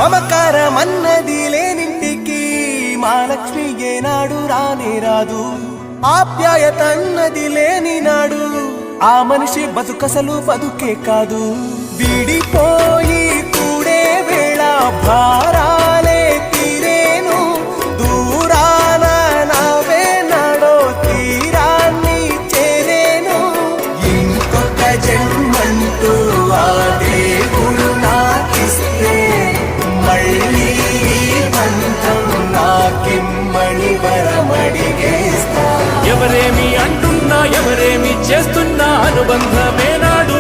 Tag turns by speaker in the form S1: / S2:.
S1: మమకారమన్నది లేనింటికి మహాలక్ష్మి ఏనాడు రానే రాదు. ఆప్యాయతన్నది లేని నాడు ఆ మనిషి బతుకసలు బతుకే కాదు. విడిపోయి కూడే వేళ భారాలే తీరేను, దూరాన నవే నాడో తీరాన్ని చేరేను. ఇంకొక జన్మంటూ ఆ దేవుడు నాకిస్తే మళ్ళీ బంధం నాకిమ్మని వరమడిగేస్తా.
S2: ఎవరేమి అంటున్నా ఎవరేమి చేస్తున్నా అనుబంధమే నాడు